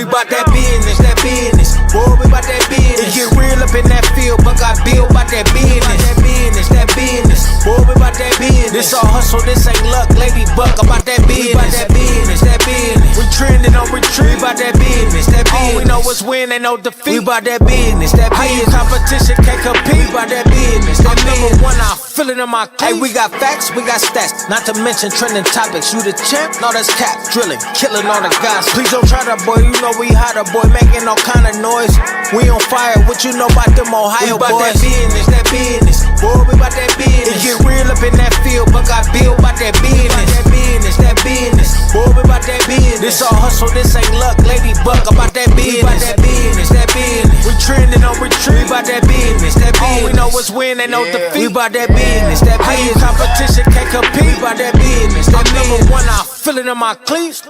bout that business, that business. Boy, we bout that business. It get real up in that field, but got built bout that business. That business, that business. Boy, we bout that business. This all hustle, this ain't luck, lady buck. About that business, we bout that business, that business. We trending on retreat, we bout that business, that business. All we know is win, ain't no defeat. We bout that business, that business. Competition can't compete. We bout that business, that business. One, I feel it in my cleats. Hey, we got facts, we got stats. Not to mention trending topics. You the champ? No, that's cap. Drilling, killing all the guys. Please don't try that, boy. You know we hotter, boy. Making all kind of noise. We on fire. What you know about them Ohio boys? We bout that business, that business. Boy, we bout that business. It get real up in that field, but got built bout that business. That business, that business. Boy, we bout that business. This all hustle, this ain't luck, lady buck. About that business. We bout that business, that business. We trending on retreat. We bout that business, that business. All we know is win, ain't no defeat. We bout that business, that business. Competition can't compete. We bout that business, that business. Number one, I feel it in my cleats.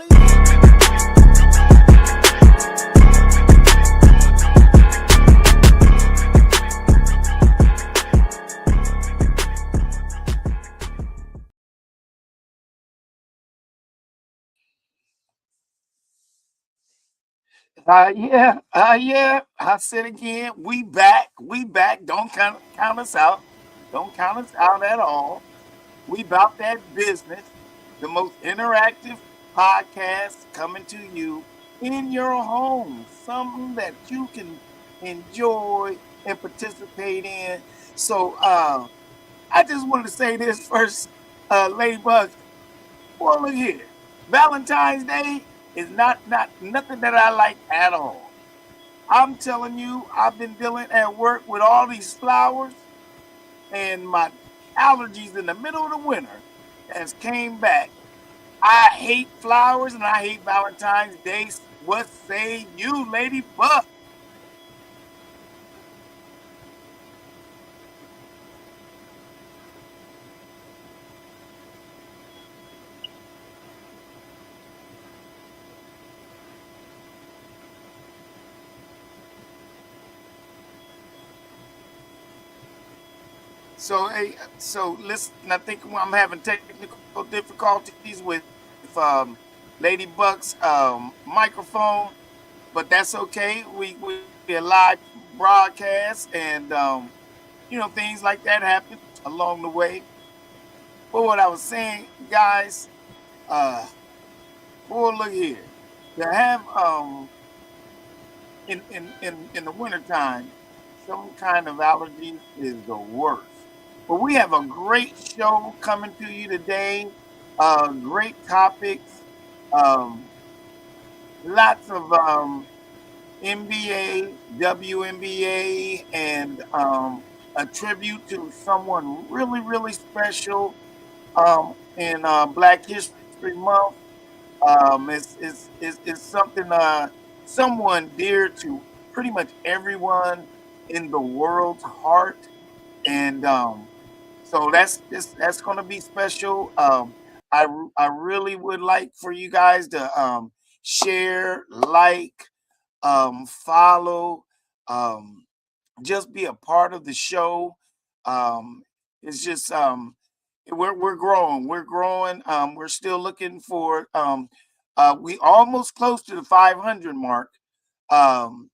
Yeah. I said again, we back. We back. Don't count us out. Don't count us out at all. We about that business. The most interactive podcast coming to you in your home. Something that you can enjoy and participate in. So I just wanted to say this first, Ladybug. Well, look here. Valentine's Day is not nothing that I like at all. I'm telling you, I've been dealing at work with all these flowers, and my allergies in the middle of the winter has came back. I hate flowers and I hate Valentine's Day. What say you, Ladybug? So, hey, so listen. I think I'm having technical difficulties with um, Ladybug's microphone, but that's okay. We a live broadcast, and things like that happen along the way. But what I was saying, guys, uh, boy, look here. To have in the wintertime, some kind of allergies is the worst. But we have a great show coming to you today. Great topics. Um, Lots of NBA, WNBA, and a tribute to someone really, really special in Black History Month. It's something someone dear to pretty much everyone in the world's heart, and so that's going to be special. I really would like for you guys to share, like, follow, um, just be a part of the show. It's just we're growing. We're growing. We're still looking for we almost close to the 500 mark. Um,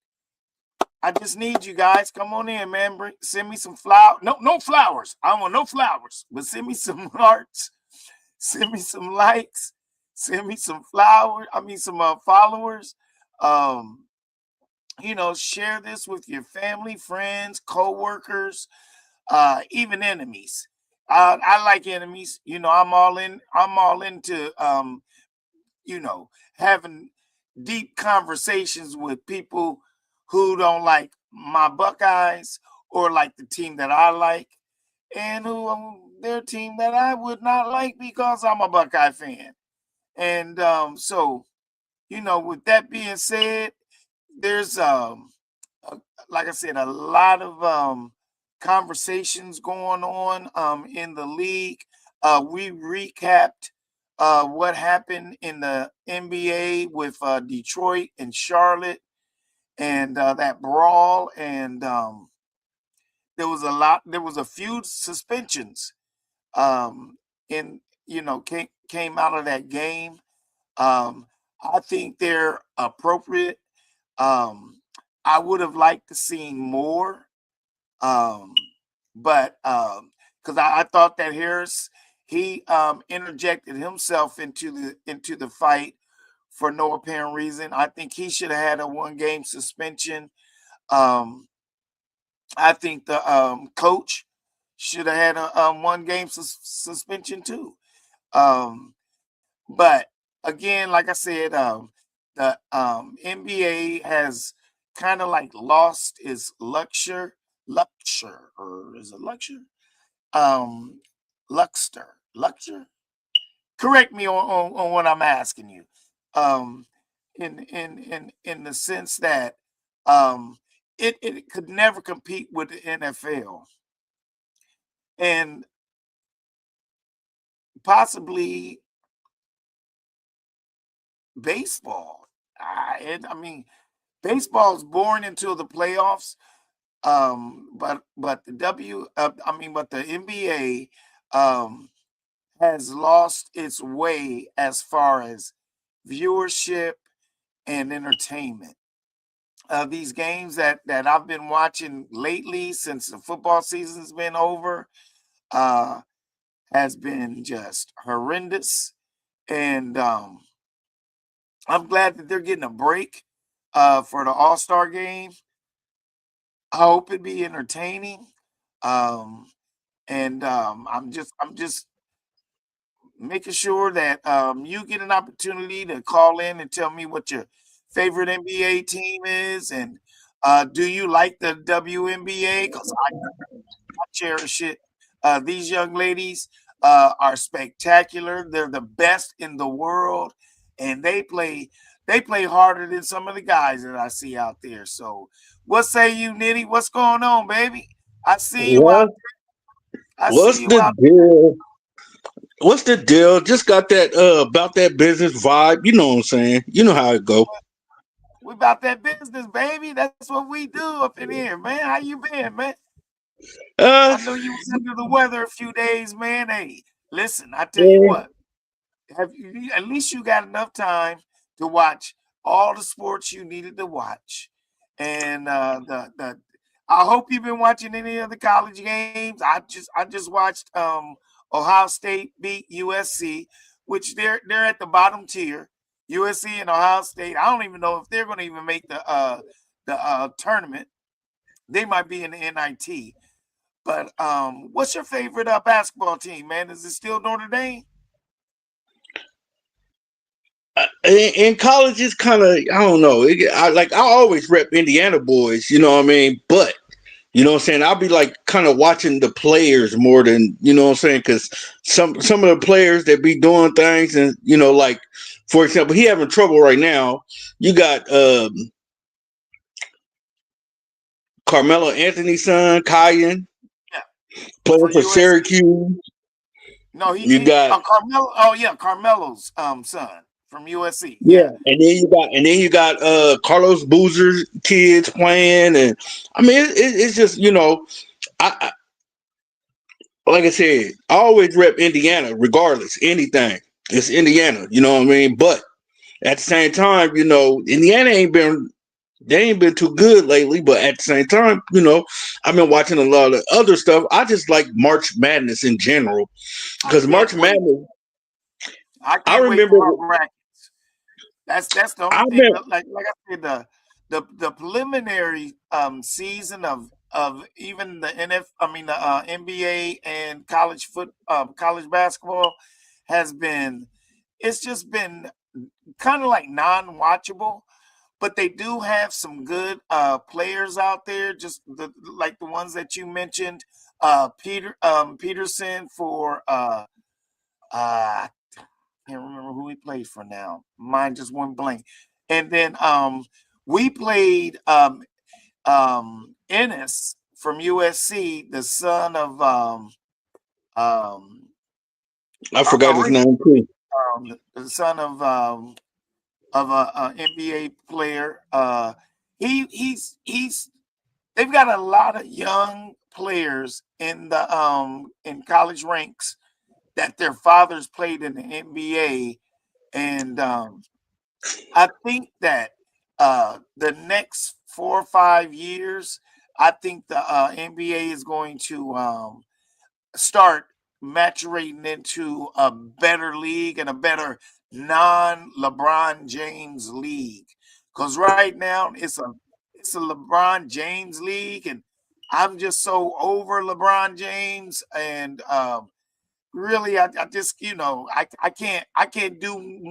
I just need you guys. Come on in, man. Send me some flowers. No flowers. I don't want no flowers, but send me some hearts. Send me some likes. Send me some flowers. I mean, some followers. Um, share this with your family, friends, co-workers, even enemies. I like enemies. I'm all in. I'm all into having deep conversations with people who don't like my Buckeyes or like the team that I like, and who their team that I would not like because I'm a Buckeye fan. And so, with that being said, there's a- like I said, a lot of conversations going on in the league. We recapped what happened in the NBA with Detroit and Charlotte, and that brawl, and there was a few suspensions in came out of that game. um I think they're appropriate. Um, I would have liked to seen more, um, but because I thought that Harris he interjected himself into the fight for no apparent reason. I think he should have had a 1 game suspension. Um, I think the coach should have had a 1 game suspension too. Um, but again, like I said, the NBA has kind of like lost its luxure, or is it luxure? Um, luxure. Correct me on what I'm asking you. Um, in the sense that um, it could never compete with the NFL and possibly baseball. I mean, baseball is born into the playoffs, but the but the NBA has lost its way as far as viewership and entertainment. These games that I've been watching lately since the football season's been over uh, has been just horrendous, and I'm glad that they're getting a break for the AllStar game. I hope it be entertaining. Um, and I'm just making sure that you get an opportunity to call in and tell me what your favorite NBA team is, and do you like the WNBA? Because I cherish it. These young ladies are spectacular. They're the best in the world, and they play harder than some of the guys that I see out there. So, what say you, Nitty? What's going on, baby? I see you out. Well, I see what's you the out. deal? What's the deal? Just got that about that business vibe. You know what I'm saying? You know how it go. We about that business, baby. That's what we do up in here, man. How you been, man? I Uh, know you was under the weather a few days, man. Hey, listen, I tell you yeah. what. Have you at least you got enough time to watch all the sports you needed to watch, and the I hope you've been watching any of the college games. I just watched Ohio State beat USC, which they're at the bottom tier. USC and Ohio State. I don't even know if they're going to even make the tournament. They might be in the NIT. But what's your favorite basketball team, man? Is it still Notre Dame? In college, it's kind of I don't know. I always rep Indiana boys. You know what I mean? But you know what I'm saying? I'll be like kind of watching the players more than you know what I'm saying because some of the players that be doing things and like for example, he having trouble right now. You got Carmelo Anthony's son, Kyan, Yeah, playing for for USC. Syracuse. No, You he got Carmelo. Oh yeah, Carmelo's son from USC. yeah, Yeah, and then you got Carlos Boozer's kids playing, and I mean it's just like I said, I always rep Indiana regardless anything. It's Indiana, you know what I mean. But at the same time, Indiana ain't been too good lately. But at the same time, I've been watching a lot of other stuff. I just like March Madness in general I because March can't wait. Madness. I I can't wait remember. for my brackets. That's the I only thing. remember. Like I said, the preliminary season of even the NBA and college basketball has been. It's just been kind of like non-watchable, but they do have some good players out there, just like the ones that you mentioned. Peterson for I can't remember who he played for now. Mine just went blank. And then we played Ennis from USC, the son of um, I forgot his already name too. the son of a NBA player. He's they've got a lot of young players in college ranks that their fathers played in the NBA, and I think that the next 4 or 5 years, I think the NBA is going to start maturating into a better league and a better non-LeBron James league. Because right now it's a LeBron James league, and I'm just so over LeBron James, and really, I just I can't do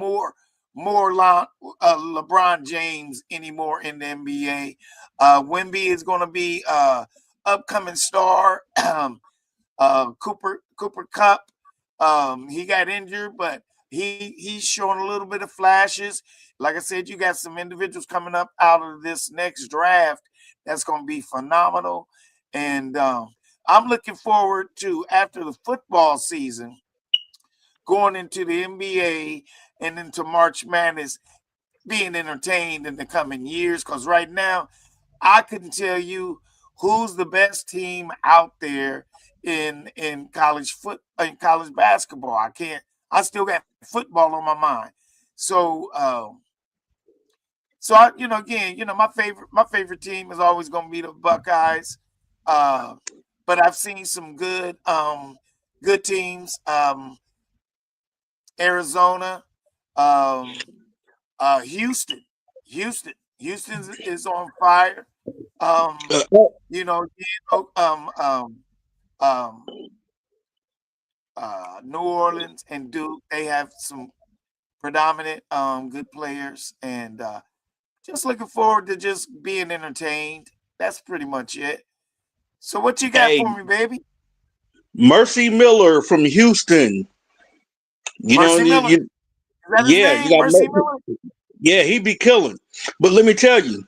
LeBron James anymore in the NBA. Wemby is going to be upcoming star. Cooper Cup. He got injured, but he's showing a little bit of flashes. Like I said, you got some individuals coming up out of this next draft that's going to be phenomenal, and I'm looking forward to, after the football season, going into the NBA and into March Madness, being entertained in the coming years. Because right now, I couldn't tell you who's the best team out there in college basketball. I can't. I still got football on my mind. So again, my favorite team is always going to be the Buckeyes. Uh, but I've seen some good teams. Arizona, um, Houston, Houston is on fire. Um, Uh, oh, again, um, New Orleans and Duke, they have some predominant good players, and just looking forward to just being entertained. That's pretty much it. So what you got hey, for me, baby? Mercy Miller from Houston. You know, Mercy Miller. Is that his yeah, you name? got, Mercy Miller? yeah, he be killing. But let me tell you,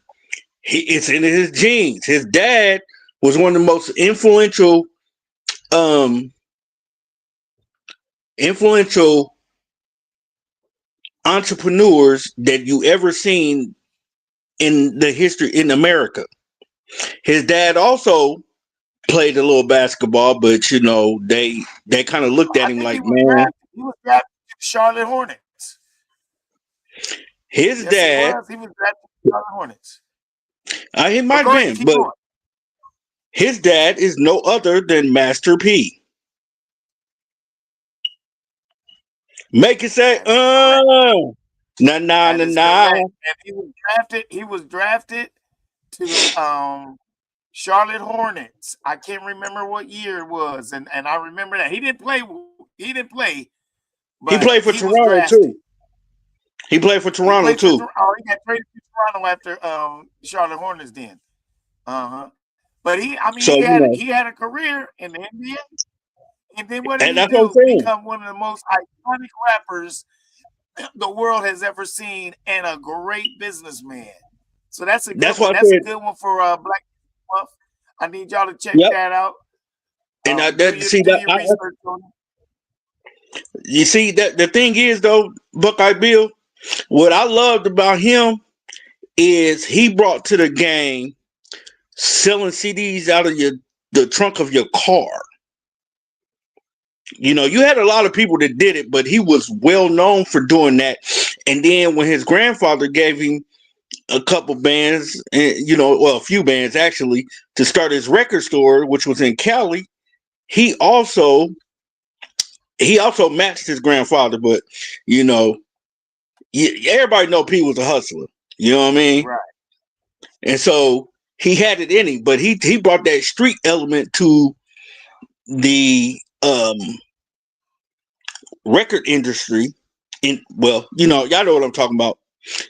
it's in his genes. His dad was one of the most um, influential entrepreneurs that you ever seen in the history in America. His dad also played a little basketball, but they kind of looked at I him think like, man, he was drafted to the Charlotte Hornets. his Yes, he dad, was. He was drafted to the Charlotte Hornets. he But might have go ahead, been, keep but going. his dad is no other than Master P. Make it say, That is correct. na na That na is na. correct. And he was drafted to the Charlotte Hornets. I can't remember what year it was, and I remember that he didn't play, He but played for he was Toronto drafted. too. He played for He Toronto played for too. oh, he got traded to Toronto after Charlotte Hornets then. Uh-huh. But So he had a career in the NBA, and then what did and he that's what I'm do? saying. Become one of the most iconic rappers the world has ever seen, and a great businessman. So that's a good That's one. what I That's a said. good one for Black Month. I need y'all to check Yep. that out. And Do that your see do that your research on it. you see that the thing is though, Buckeye Bill. What I loved about him is he brought to the game selling CDs out of the trunk of your car. You had a lot of people that did it, but he was well known for doing that. And then when his grandfather gave him a couple bands, and well, a few bands actually, to start his record store, which was in Cali, he also he also matched his grandfather. But you know, everybody know P was a hustler. You know what I mean? Right. And so he had it in him, but he brought that street element to the record industry. Y'all know what I'm talking about.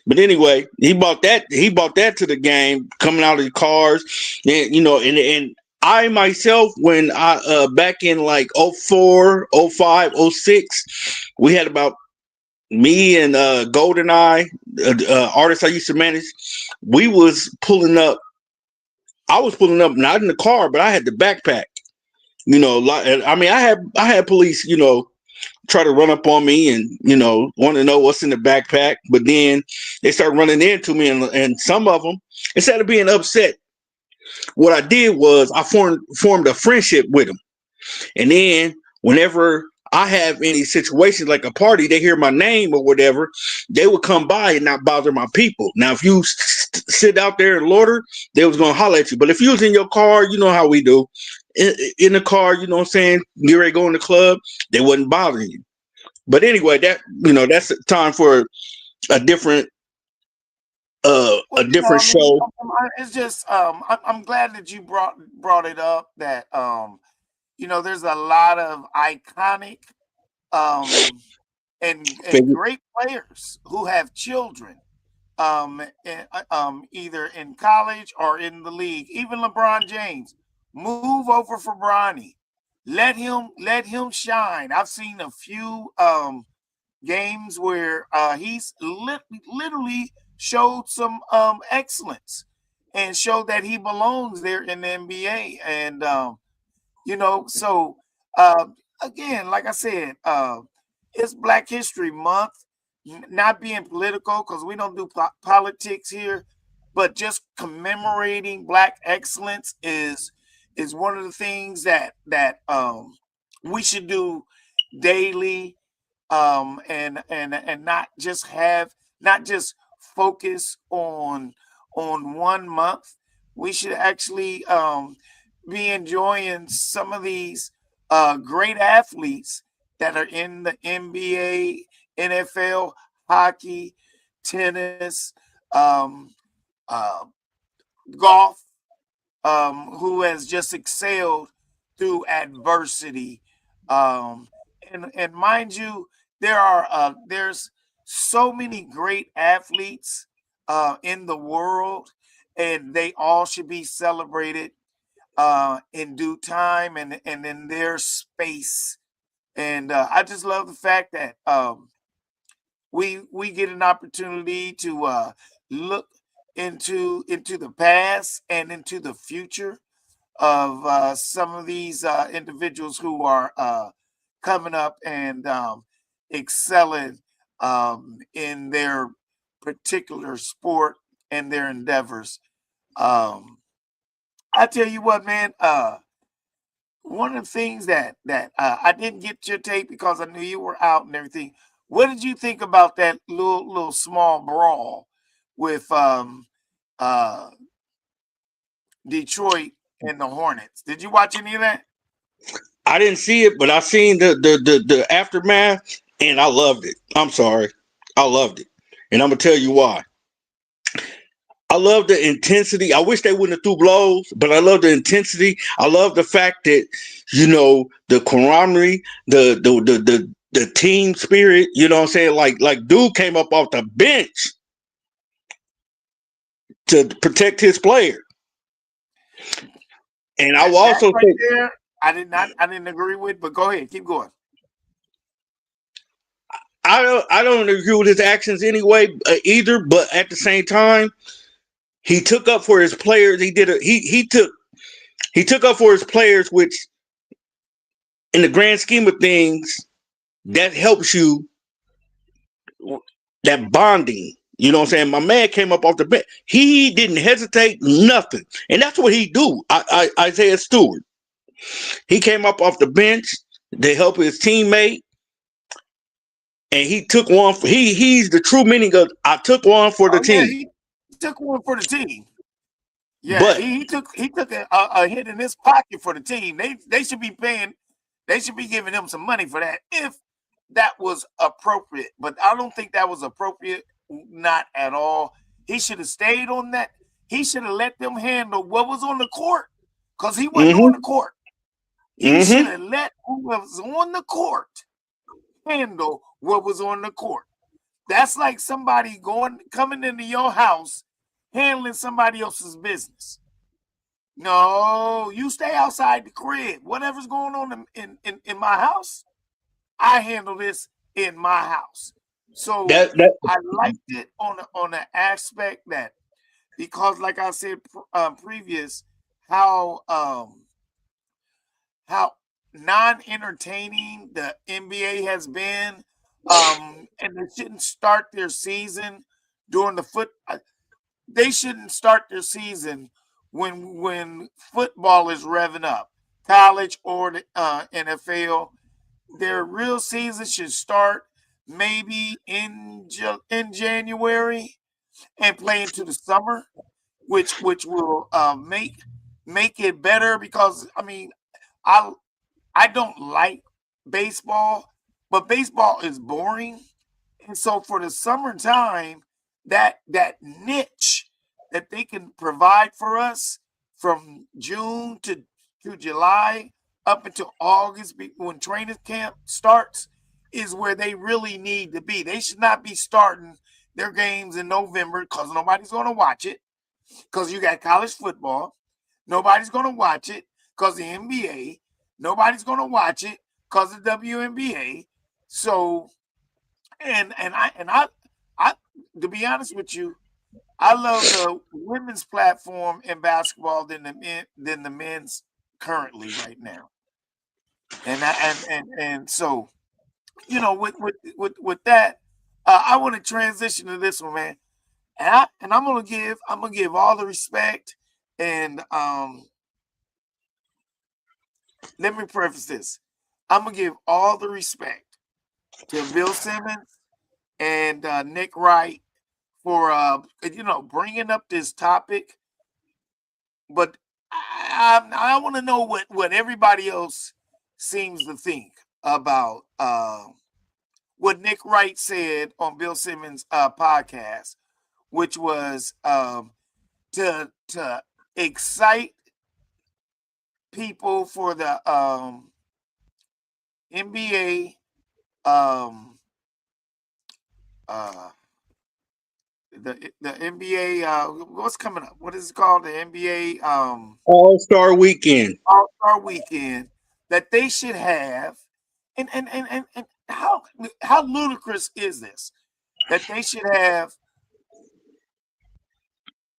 But anyway, he bought that. He bought that to the game, coming out of the cars, and I myself, when I back in like '04, '05, '06, we had about me and Golden Eye, artists I used to manage. We was pulling up. I was pulling up not in the car, but I had the backpack. I had police, try to run up on me and want to know what's in the backpack, but then they start running into me, and some of them, instead of being upset, what I did was I formed a friendship with them. And then whenever I have any situations like a party, they hear my name or whatever, they would come by and not bother my people. Now, if you sit out there and loiter, they was gonna holler at you. But if you was in your car, you know how we do, in the car, you know what I'm saying, you ready to go in the club, they wasn't bothering you. But anyway, that that's time for a different Well, a different I mean, show. it's just I'm glad that you brought it up that there's a lot of iconic um and Figure. great players who have children either in college or in the league. Even LeBron James, move over for Bronny. Let him shine. I've seen a few games where he's literally showed some excellence and showed that he belongs there in the NBA. And so uh, again, like I said, it's Black History Month. Not being political because we don't do politics here, but just commemorating Black excellence is one of the things that we should do daily, and not just focus on 1 month. We should actually be enjoying some of these great athletes that are in the NBA, NFL, hockey, tennis, uh, golf, who has just excelled through adversity. Um, and mind you, there's so many great athletes in the world, and they all should be celebrated in due time and in their space. And I just love the fact that we get an opportunity to look into the past and into the future of some of these individuals who are coming up and excelling in their particular sport and their endeavors. Um, I tell you what, man. One of the things that I didn't get your take because I knew you were out and everything. What did you think about that little small brawl with uh Detroit and the Hornets? Did you watch any of that? I didn't see it, but I seen the aftermath, and I loved it. I'm sorry, I loved it, and I'm gonna tell you why. I love the intensity. I wish they wouldn't have threw blows, but I love the intensity. I love the fact that the camaraderie, the team spirit. You know what I'm saying? Like dude came up off the bench to protect his player, and I will That also right say there, I didn't agree with, but go ahead, keep going. I don't agree with his actions anyway either. But at the same time, he took up for his players. He took up for his players, which in the grand scheme of things, that helps you, that bonding. You know what I'm saying? My man came up off the bench. He didn't hesitate, nothing. And that's what he do. Isaiah Stewart. He came up off the bench to help his teammate, and he took one for he's the true meaning of I took one for the Oh yeah, team. he took one for the team. Yeah, But he took a hit in his pocket for the team. They should be paying. They should be giving him some money for that if that was appropriate. But I don't think that was appropriate. Not at all. He should have stayed on that. He should have let them handle what was on the court because he wasn't on mm-hmm, the court. He should mm-hmm. have let who was on the court handle what was on the court. That's like somebody coming into your house, handling somebody else's business. No, you stay outside the crib. Whatever's going on in my house, I handle this in my house. So That I liked it on the aspect that because, like I said previous, how how non-entertaining the NBA has been, and they shouldn't start their season during the foot. They shouldn't start their season when football is revving up, college or the NFL. their real season should start maybe in January and play into the summer, which will make it better because I mean I I don't like baseball, but baseball is boring. And so for the summertime, that niche that they can provide for us from June to July up until August when training camp starts is where they really need to be. They should not be starting their games in November because nobody's going to watch it because you got college football. Nobody's going to watch it because the NBA. Nobody's going to watch it because the WNBA. So, and I, to be honest with you, I love the women's platform in basketball than the men's currently right now. And so with that, I want to transition to this one, man. And I'm gonna give all the respect and let me preface this. I'm gonna give all the respect to Bill Simmons and Nick Wright for bringing up this topic, but I want to know what everybody else seems to think about what Nick Wright said on Bill Simmons' podcast, which was to excite people for the NBA uh the NBA what's coming up? What is it called? The NBA All-Star Weekend. All-Star Weekend that they should have and how ludicrous is this? That they should have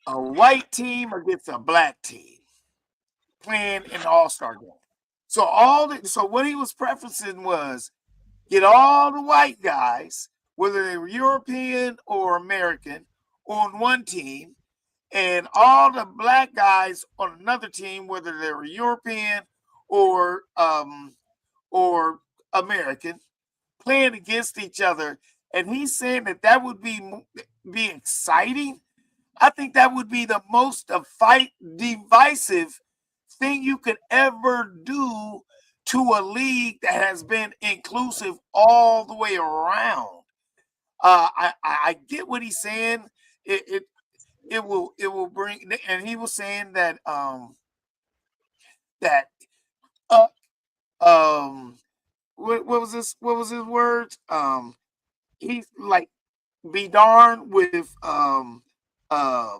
a white team against a black team playing in the All-Star game. So what he was preferencing was get all the white guys, whether they were European or American, on one team, and all the black guys on another team, whether they were European or or American, playing against each other. And he's saying that would be exciting. I think that would be the most divisive thing you could ever do to a league that has been inclusive all the way around. I get what he's saying. It will bring, and he was saying that that what was this? What was his words? He's like be darned with uh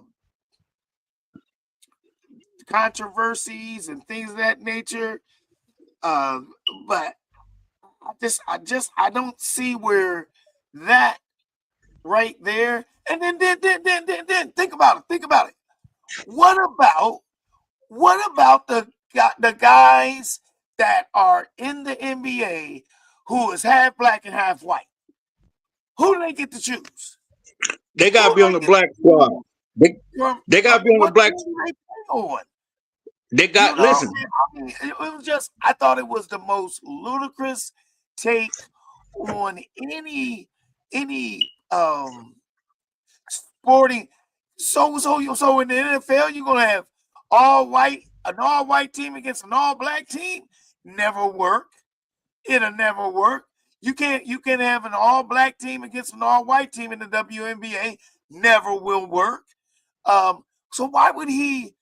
controversies and things of that nature. But I don't see where that right there. And then think about it. Think about it. What about the guys that are in the NBA who is half black and half white? Who do they get to choose? They got to be on the black squad. They got to be on the black. They play on? They got listen. I mean, it was just I thought it was the most ludicrous take on any sporting. So in the NFL, you're gonna have an all white team against an all black team. Never work. It'll never work. You can have an all black team against an all white team in the WNBA. Never will work. So why would he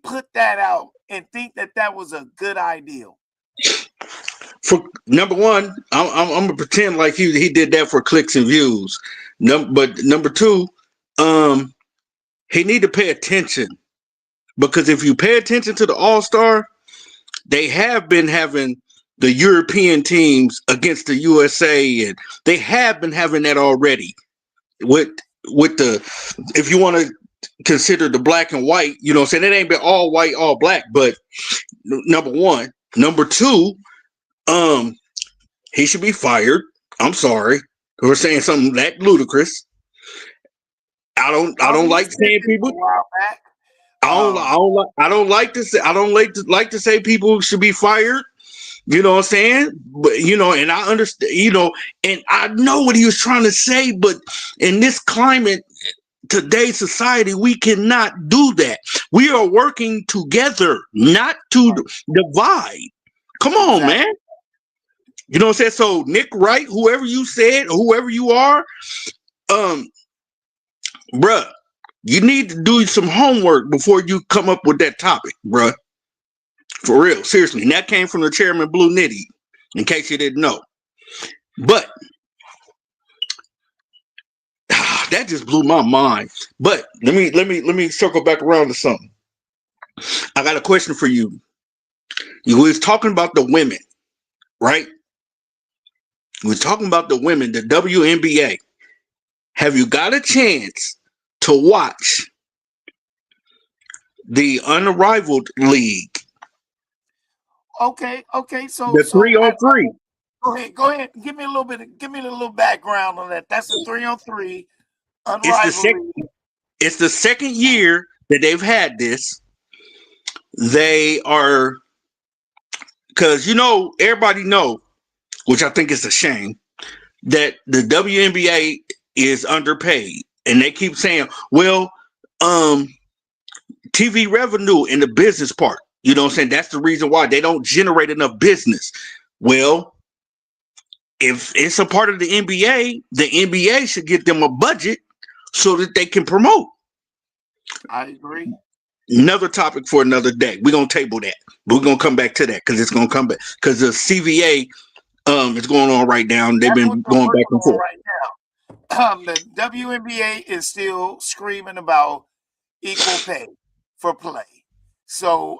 put that out and think that was a good idea? For number one, I'm gonna pretend like he did that for clicks and views. But number two, he need to pay attention, because if you pay attention to the All-Star, they have been having the European teams against the USA, and they have been having that already with the, if you want to consider the black and white, you know what I'm saying, it ain't been all white, all black. But number one. Number two, he should be fired. I'm sorry for saying something that ludicrous. I don't like saying people. I don't like to say people should be fired. You know what I'm saying? But and I understand, and I know what he was trying to say, but in this climate, today's society, we cannot do that. We are working together, not to divide. Come on, Exactly. man. You know what I'm saying? So Nick Wright, whoever you said, whoever you are, um, bruh, you need to do some homework before you come up with that topic, bruh. For real, seriously. And that came from the chairman Blue Nitty, in case you didn't know. But that just blew my mind. But let me circle back around to something. I got a question for you. You was talking about the women, right? You was talking about the women, the WNBA. Have you got a chance to watch the Unrivaled League, Okay. So the so 3-on-3? go ahead. Give me a little background on that. That's a 3-on-3 It's the unrivaled second. league. It's the second year that they've had this. They are, because everybody know, which I think is a shame, that the WNBA is underpaid, and they keep saying, "Well, um, TV revenue in the business part." You know what I'm saying? That's the reason why they don't generate enough business. Well, if it's a part of the NBA should get them a budget so that they can promote. I agree. Another topic for another day. We're gonna table that. We're gonna come back to that because it's gonna come back because the CVA is going on right now, and they've That's what been they're going back working and on forth. right now. The WNBA is still screaming about equal pay for play. So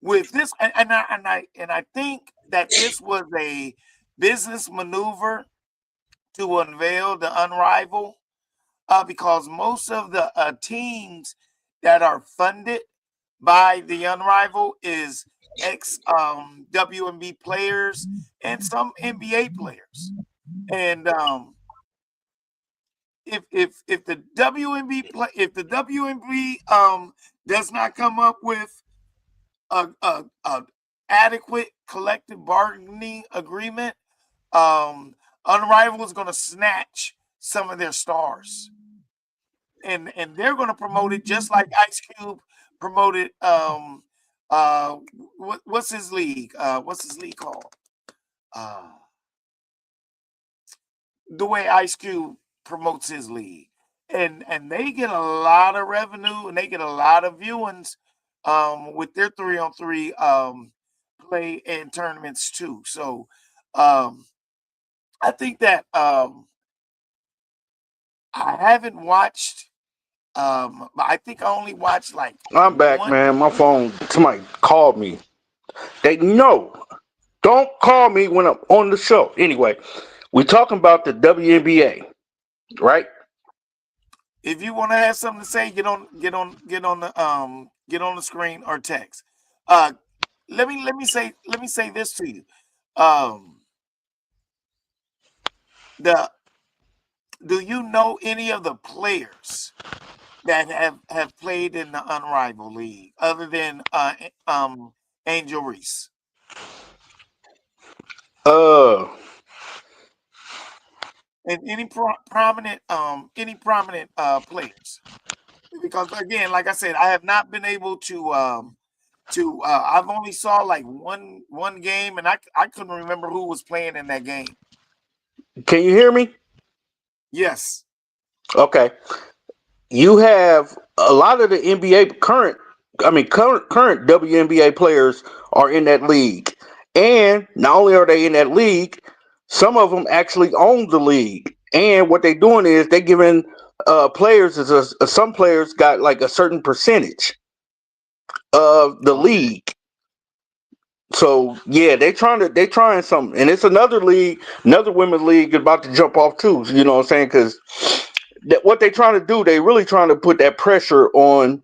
with this, and I think that this was a business maneuver to unveil the Unrivaled, because most of the teams that are funded by the Unrivaled is ex WNB players and some NBA players. And if the WNB does not come up with a adequate collective bargaining agreement, Unrivaled is going to snatch some of their stars, and they're going to promote it just like Ice Cube promoted. Uh, what's his league? What's his league called? Uh, the way Ice Cube promotes his league, and they get a lot of revenue and they get a lot of viewings with their 3-on-3 play and tournaments too. So um, I think that I haven't watched. But I think I only watched like I'm back, one. man. My phone. Somebody called me. They know. Don't call me when I'm on the show. Anyway, we're talking about the WNBA, right? If you want to have something to say, get on the screen or text. Uh, let me say this to you. Um, the Do you know any of the players that have played in the Unrivaled League other than Angel Reese Uh, and any prominent players? Because again, like I said, I have not been able to I've only saw like one game, and I couldn't remember who was playing in that game. can you hear me? Yes. Okay. You have a lot of the NBA current WNBA players are in that league, and not only are they in that league, some of them actually own the league. And what they're doing is they giving players some players got like a certain percentage of the Okay. league. So yeah, they trying something, and it's another league, another women's league about to jump off too. You know what I'm saying? Because what they trying to do, they really trying to put that pressure on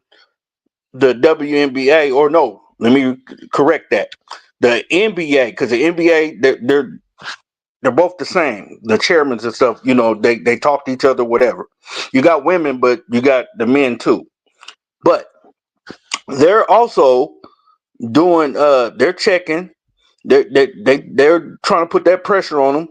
the WNBA, or no, let me correct that, the NBA, because the NBA they're both the same. The chairmen and stuff, they talk to each other, whatever. You got women, but you got the men too. But they're also doing they're checking They're trying to put that pressure on them.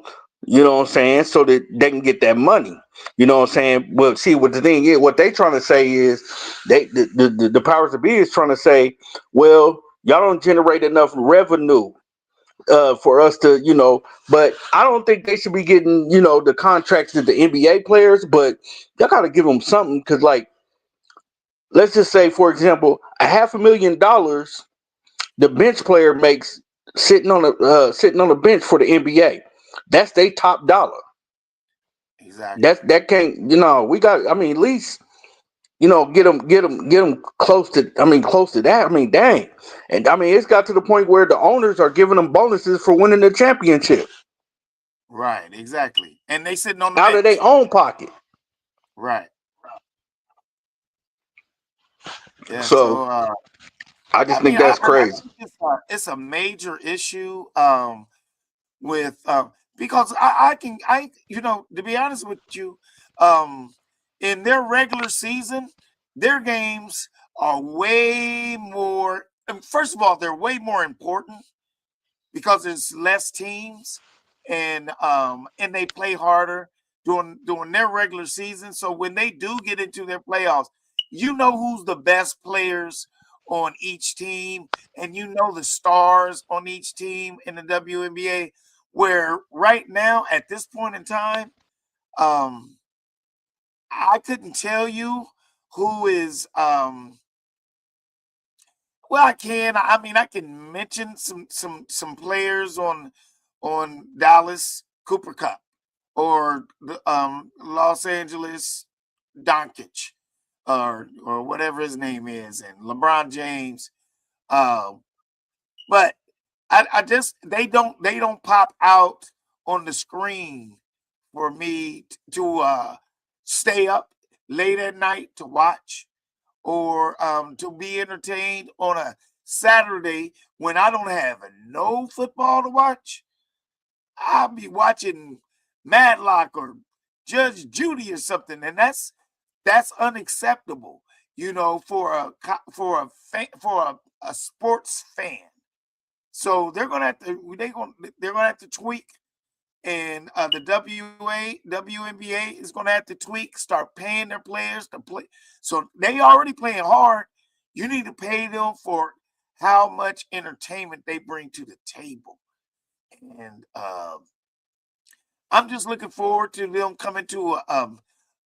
You know what I'm saying? So that they can get that money. You know what I'm saying? Well, see, what the thing is, what they trying to say is, the powers that be is trying to say, well, y'all don't generate enough revenue for us to, But I don't think they should be getting, the contracts that the NBA players. But y'all got to give them something, because, like, let's just say, for example, $500,000 the bench player makes sitting on the bench for the NBA. That's their top dollar. Exactly. That can't, we got. I mean, at least, get them close to. I mean, close to that. I mean, dang. And I mean, it's got to the point where the owners are giving them bonuses for winning the championship Right. Exactly. And they sitting on the out of their bench. own pocket. Right. Yeah. So So I I just mean, think that's I crazy. think it's a major issue with because to be honest with you, um in their regular season, their games are way more. First of all, they're way more important because there's less teams, and they play harder during their regular season. So when they do get into their playoffs, you know who's the best players on each team, and you know the stars on each team in the WNBA. Where right now, at this point in time, um, I couldn't tell you who is well, I can. I mean, I can mention some players on Dallas Cooper Cup or the Los Angeles Doncic or whatever his name is, and LeBron James. Uh, but I just they don't pop out on the screen for me to stay up late at night to watch or to be entertained on a Saturday when I don't have no football to watch. I'll be watching Madlock or Judge Judy or something, and that's unacceptable, for a sports fan. So they're gonna have to tweak, and the WNBA is going to have to tweak, start paying their players to play. So they already playing hard. You need to pay them for how much entertainment they bring to the table. And I'm just looking forward to them coming to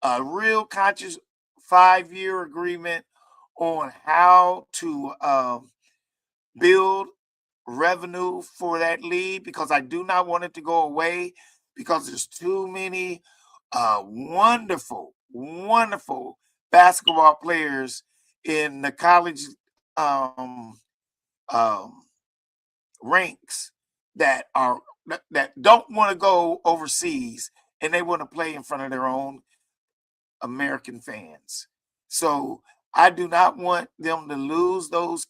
a real conscious 5-year agreement on how to build revenue for that league, because I do not want it to go away, because there's too many wonderful, wonderful basketball players in the college um, um, ranks that are that don't want to go overseas, and they want to play in front of their own American fans. So I do not want them to lose those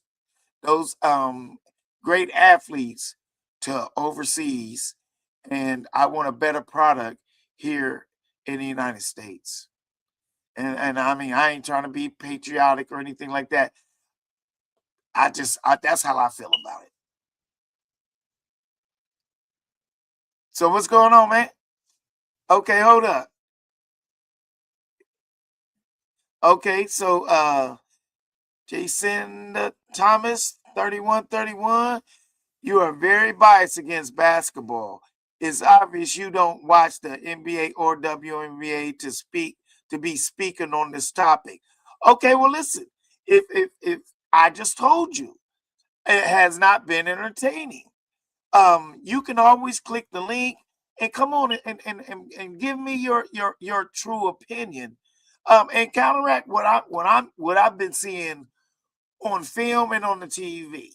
great athletes to overseas, and I want a better product here in the United States. And I mean, I ain't trying to be patriotic or anything like that. That's how I feel about it. So what's going on, man? Okay, hold up. Okay, so Jason Thomas 3131, you are very biased against basketball. It's obvious you don't watch the NBA or WNBA to be speaking on this topic. Okay, well listen, if I just told you it has not been entertaining, you can always click the link and come on and give me your true opinion, and counteract what I've been seeing on film and on the TV.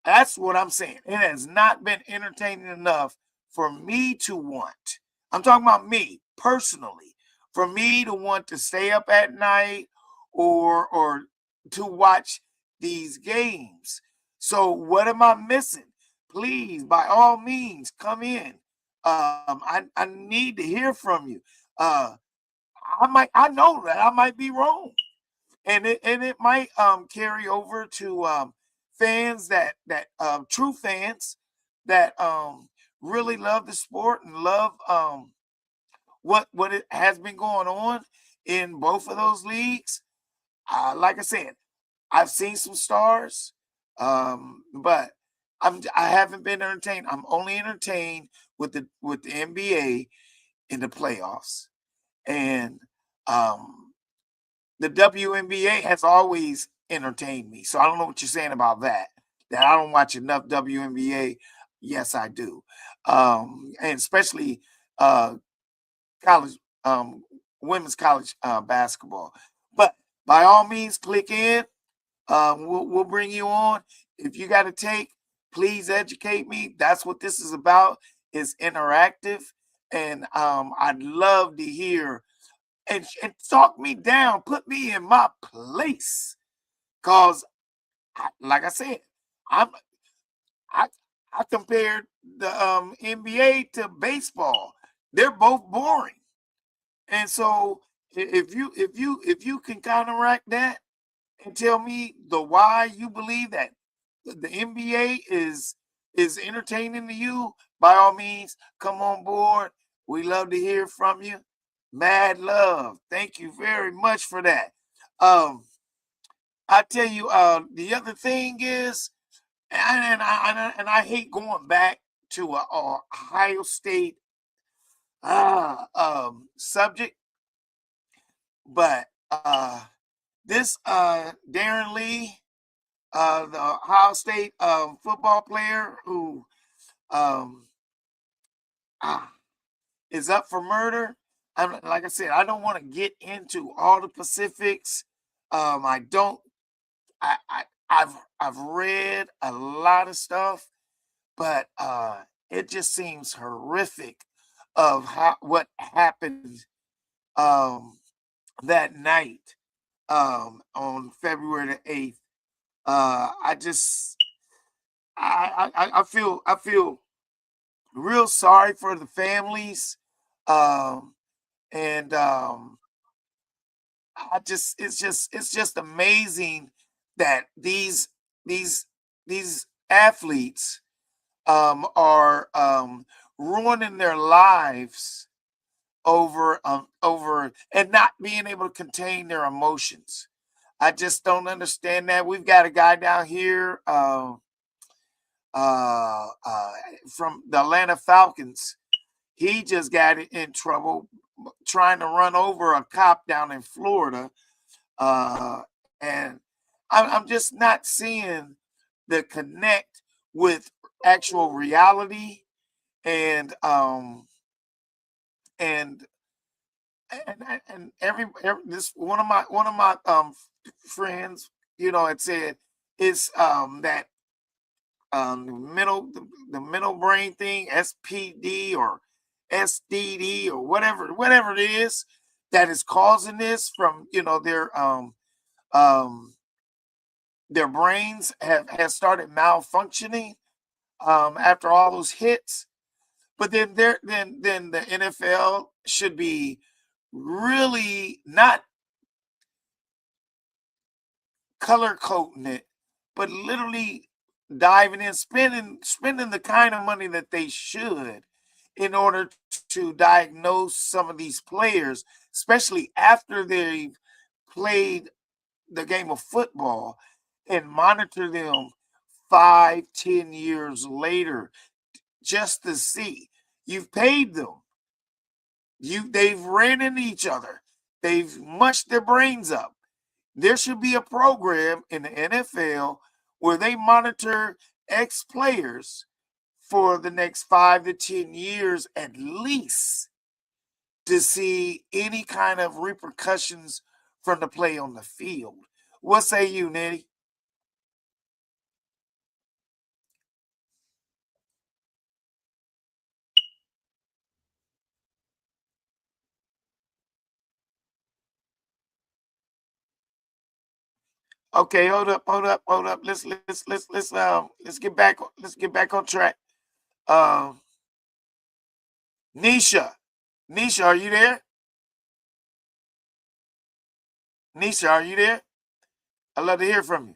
That's what I'm saying. It has not been entertaining enough for me to want. I'm talking about me personally. For me to want to stay up at night or to watch these games. So what am I missing? Please, by all means, come in. I need to hear from you. Uh, I know that I might be wrong, and it might carry over to fans that true fans that really love the sport and love what it has been going on in both of those leagues. Like I said, I've seen some stars, but I haven't been entertained. I'm only entertained with the NBA in the playoffs, and um, the WNBA has always entertained me. So I don't know what you're saying about that. That I don't watch enough WNBA. Yes, I do, and especially uh, college, women's college basketball. But by all means, click in. We'll bring you on. If you got to take, please educate me. That's what this is about. It's interactive, and I'd love to hear and talk me down, put me in my place, cause like I said, I'm I I compared the NBA to baseball. They're both boring, and so if you can counteract that and tell me the why you believe that the NBA is entertaining to you, by all means, come on board. We love to hear from you. Mad love. Thank you very much for that. Um, I tell you, the other thing is, and I hate going back to a Ohio State subject, but this Darren Lee, the Ohio State football player who um, ah, is up for murder. Like I said, I don't want to get into all the specifics. I don't. I've read a lot of stuff, but it just seems horrific of how what happened um, that night on February the 8th. I just I feel real sorry for the families, um, and I just it's just amazing that these these athletes are ruining their lives over and not being able to contain their emotions. I just don't understand that. We've got a guy down here uh, uh, from the Atlanta Falcons. He just got in trouble trying to run over a cop down in Florida, and I'm just not seeing the connect with actual reality and and and this one of my friends, had said it's that the middle brain thing, SPD or SDD or whatever it is that is causing this from um their brains have started malfunctioning after all those hits. But then the NFL should be really not color coding it, but literally diving in, spending the kind of money that they should in order to diagnose some of these players, especially after they've played the game of football, and monitor them 5, 10 years later just to see. You've paid them. They've ran into each other. They've mushed their brains up. There should be a program in the NFL where they monitor ex players for the next 5 to 10 years at least to see any kind of repercussions from the play on the field. What say you, Nettie? Okay, hold up. Let's get back on track. Um, Nisha, Nisha, are you there? Nisha, are you there? I'd love to hear from you.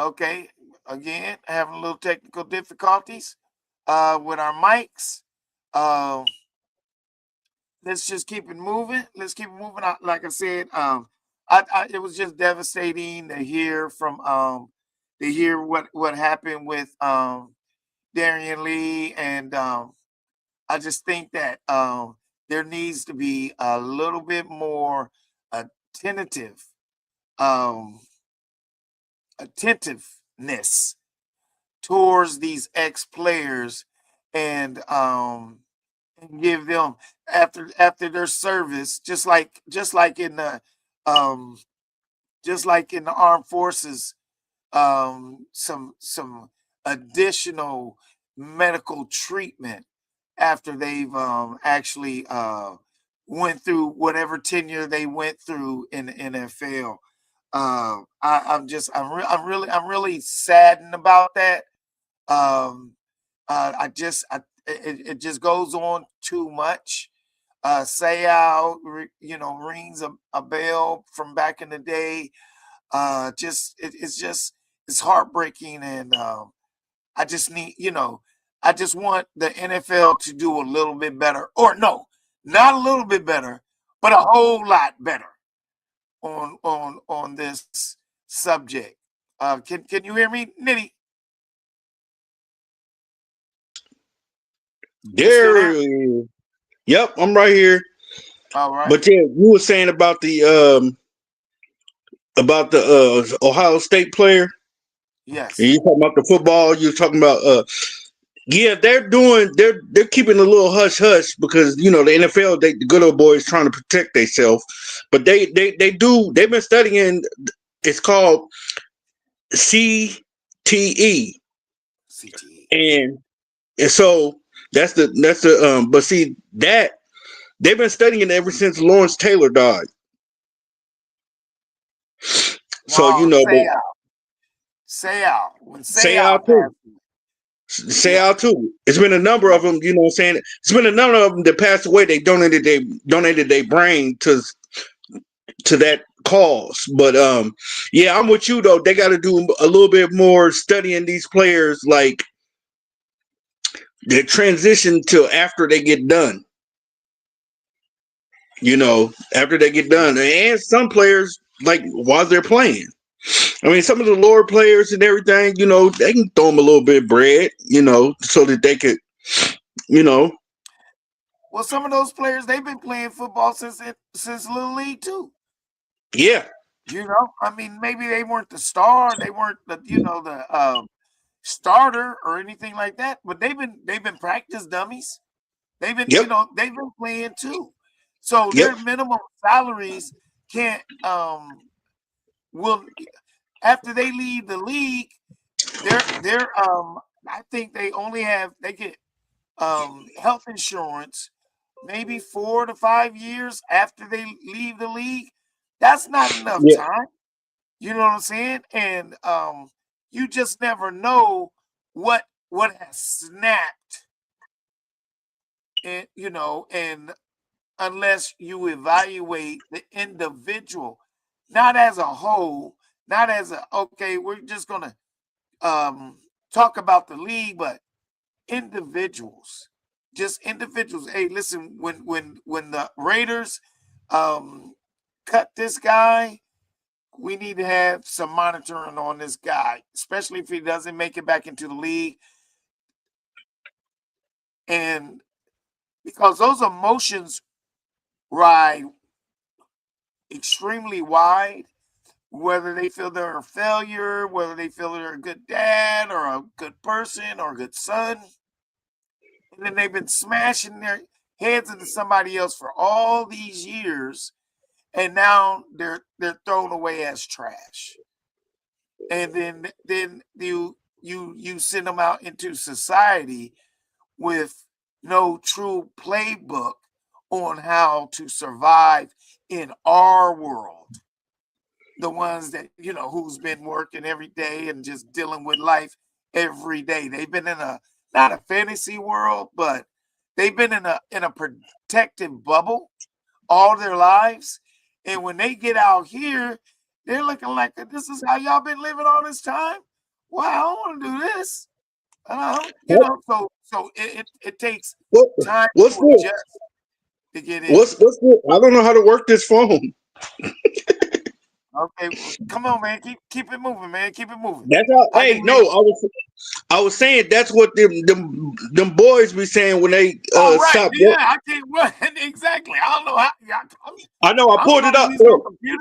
Okay, again, having a little technical difficulties with our mics. Uh, let's just keep it moving. Let's keep it moving. Like I said, it was just devastating to hear from to hear what happened with Darian Lee, and I just think that there needs to be a little bit more attentive um, attentiveness towards these ex players, and give them after their service, just like in the um, just like in the armed forces, some additional medical treatment after they've actually went through whatever tenure they went through in the NFL. I'm really saddened about that. Um, it just goes on too much. Sayal, rings a bell from back in the day. It's heartbreaking, and I just need, I just want the NFL to do a little bit better, or no, not a little bit better, but a whole lot better on this subject. Can you hear me, Nitty? You still there? There. Yep, I'm right here. All right. But yeah, you were saying about the Ohio State player, and Yes. you talking about the football. You talking about yeah, they're keeping a little hush hush because the NFL, the good old boys trying to protect themselves, but they've been studying. It's called CTE, CTE. and so that's the but see that they've been studying it ever since Lawrence Taylor died. So No, but say out. When say say out out too. passed. Say Yeah. out too. It's been a number of them. You know what I'm saying? It's been a number of them that passed away. They donated their brain to that cause. But yeah, I'm with you though. They got to do a little bit more studying these players, like the transition to after they get done. After they get done, and some players like while they're playing. I mean, some of the lower players and everything, they can throw them a little bit of bread, so that they could, you know, Well, some of those players, they've been playing football since Little League too. yeah, I mean, maybe they weren't the star, they weren't the starter or anything like that, but they've been practice dummies. yep, They've been playing too. So yep, their minimum salaries can't will after they leave the league, they're I think they get health insurance maybe 4 to 5 years after they leave the league. That's not enough yeah, time. You know what I'm saying? And you just never know what has snapped, and unless you evaluate the individual, not as a whole, not as a okay, we're just gonna um talk about the league, but individuals, just individuals. Hey, listen, when the Raiders um cut this guy, we need to have some monitoring on this guy, especially if he doesn't make it back into the league. And because those emotions ride extremely wide, whether they feel they're a failure, whether they feel they're a good dad or a good person or a good son, and then they've been smashing their heads into somebody else for all these years, and now they're thrown away as trash. And then you send them out into society with no true playbook on how to survive in our world. The ones that who's been working every day and just dealing with life every day. They've been in a not a fantasy world, but they've been in a protective bubble all their lives. And when they get out here, they're looking like this is how y'all been living all this time. well, I don't want to do this. What, So it takes what, time what's to this? adjust to get in. What's this? I don't know how to work this phone. Okay, well, come on, man. Keep it moving, man. Keep it moving. That's how. I Hey, get no, ready. I was saying that's what them boys be saying when they Oh, right. stop. Yeah, I can't run. Exactly. I don't know how. I know. I I don't pulled know it if up. he's no Look, computer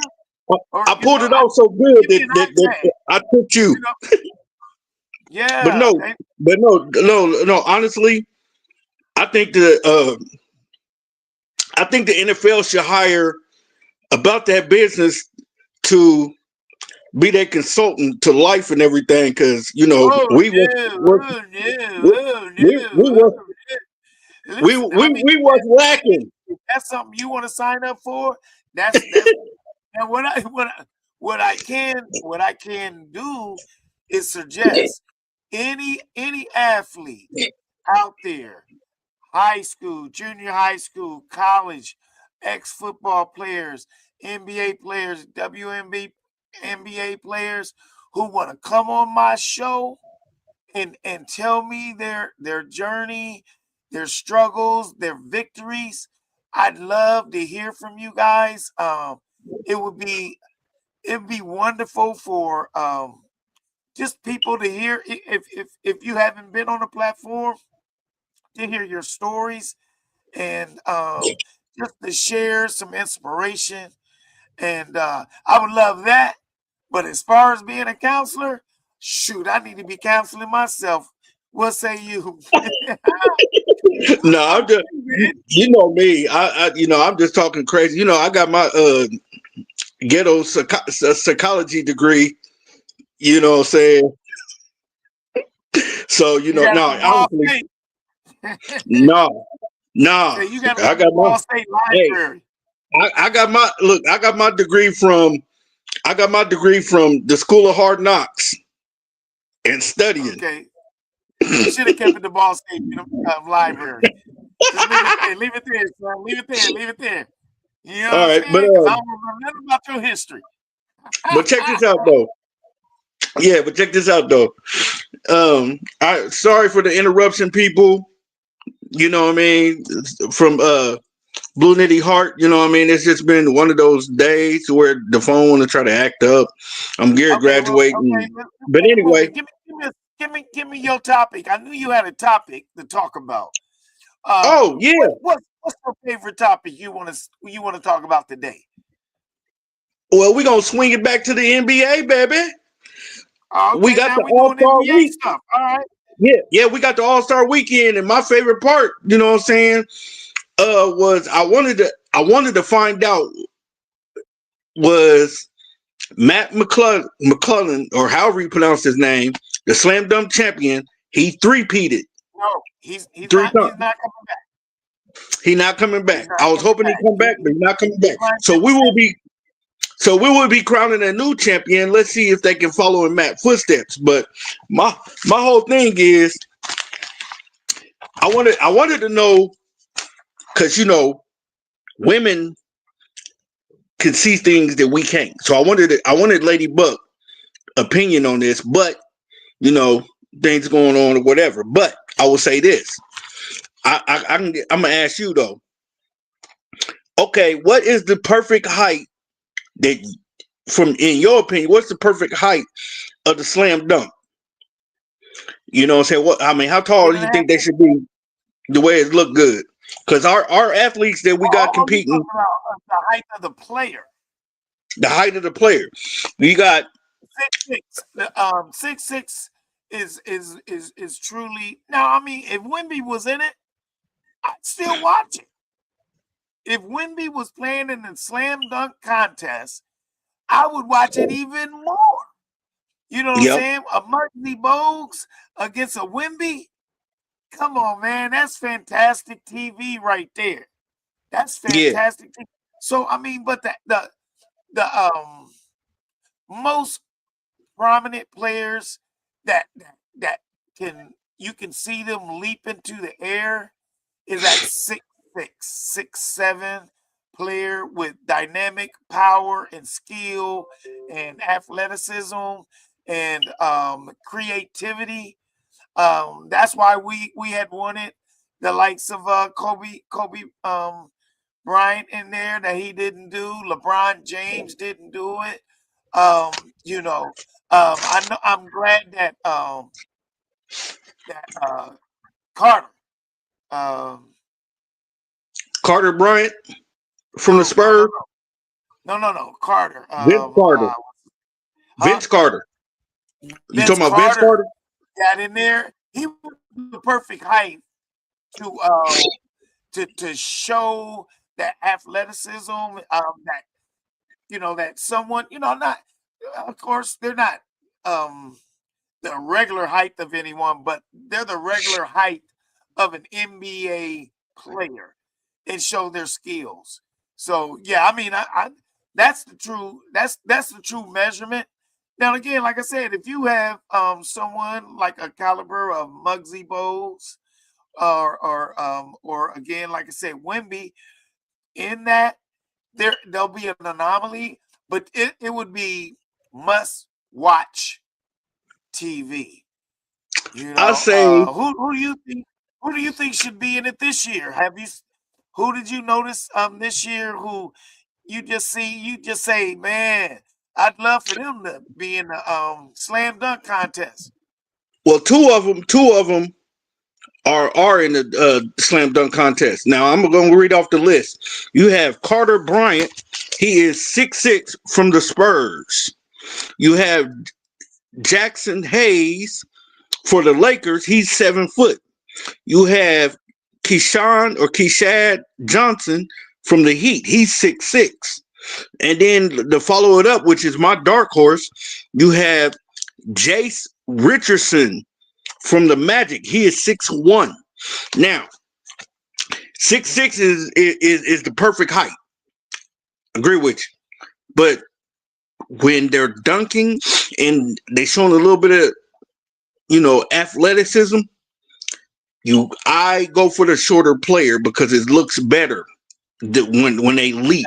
or I pulled it off so good give me an that iPad. I took you. You know. But Yeah. no, no. Honestly, I think I think the NFL should hire about that business to be their consultant to life and everything. Because Oh no. Oh no. we, Oh we no. was Oh, no. Listen, I mean, we was lacking. if that's something you want to sign up for, that's and what I can do is suggest any athlete out there, high school, junior high school, college, ex-football players, NBA players, NBA players who want to come on my show and tell me their journey, their struggles, their victories. I'd love to hear from you guys. It would be it'd be wonderful for just people to hear if you haven't been on the platform to hear your stories and just to share some inspiration. And I would love that. But as far as being a counselor, shoot, I need to be counseling myself. What say you? No, I'm just you know me. I'm just talking crazy. You know, I got my ghetto psychology degree. You know what I'm saying? So You got it no, from Ball honestly, State. no, no. So you got it I from the got my Ball State hey. Library. I got my look. I got my degree from the School of Hard Knocks and studying. Okay. You should have kept it the Ball State Library. Just leave it there. Leave it there, son. Leave it there. Leave it there. You know what All I'm right, saying? Because I don't remember nothing about your history. but check this out though. Yeah, but check this out though. I sorry for the interruption, people. You know what I mean? From Blue Nitty Heart. You know what I mean? It's just been one of those days where the phone want to try to act up. I'm gear Okay, well, okay, graduating, let's but keep it anyway. moving. Give me your topic. I knew you had a topic to talk about. Oh yeah. What's your favorite topic you want to talk about today? Well, we gonna swing it back to the NBA, baby. We Okay, got now the we doing All Star NBA week. stuff. All right. Yeah, we got the All Star weekend, and my favorite part, you know what I'm saying, was I wanted to find out was Matt McClellan, or however you pronounce his name, the slam dunk champion. He three-peated No, three he's times. not coming back. He not coming He's back. not I was coming hoping he'd back. come back, but he's not coming He back. climbed So that we will be crowning a new champion. Let's see if they can follow in Matt's footsteps. But my whole thing is I wanted to know, because women can see things that we can't. So I wanted Lady Buck opinion on this, but you know things going on or whatever. But I will say this: I'm gonna ask you though. Okay, what is the perfect height that, from in your opinion, what's the perfect height of the slam dunk? You know what I'm saying? What I mean, how tall Seven do and you a half think they should be the way it look good? Because our athletes that we got you competing, talking about the height of the player. the height of the player, you got 6'6". 6'6" is truly now. I mean, if Wimby was in it, I'd still watch it. If Wimby was playing in the slam dunk contest, I would watch it even more. You know what I'm yep, saying? A Muggsy Bogues against a Wimby. Come on, man. That's fantastic TV right there. That's yeah, fantastic. So I mean, but the most prominent players that can you can see them leap into the air is that 6'7" player with dynamic power and skill and athleticism and creativity. That's why we had wanted the likes of Kobe Bryant in there that he didn't do. LeBron James didn't do it. You know, I know I'm glad that Carter, um, Carter Bryant from the no, no, no, Spurs. no, Carter, Vince Carter. huh? Vince Carter. You Vince talking about Vince Carter Carter? got in there. He was the perfect height to to show that athleticism, that that someone, not, of course they're not um the regular height of anyone, but they're the regular height of an NBA player and show their skills. So yeah, I mean, I that's the true measurement. Now again, like I said, if you have someone like a caliber of Muggsy Bogues or again, like I said, Wimby, in that there'll be an anomaly, but it would be must watch TV. I say, Who do you think should be in it this year? Who did you notice this year who you just say, man, I'd love for them to be in the slam dunk contest. well, two of them are in the slam dunk contest. Now I'm going to read off the list. You have Carter Bryant. He is 6'6" from the Spurs. You have Jackson Hayes for the Lakers. He's 7 foot. You have Keshad Johnson from the Heat. He's 6'6". And then to follow it up, which is my dark horse, you have Jace Richardson from the Magic. He is 6'1". Now, 6'6" is the perfect height. Agree with you. But when they're dunking and they showing a little bit of, athleticism, I go for the shorter player because it looks better when they leap.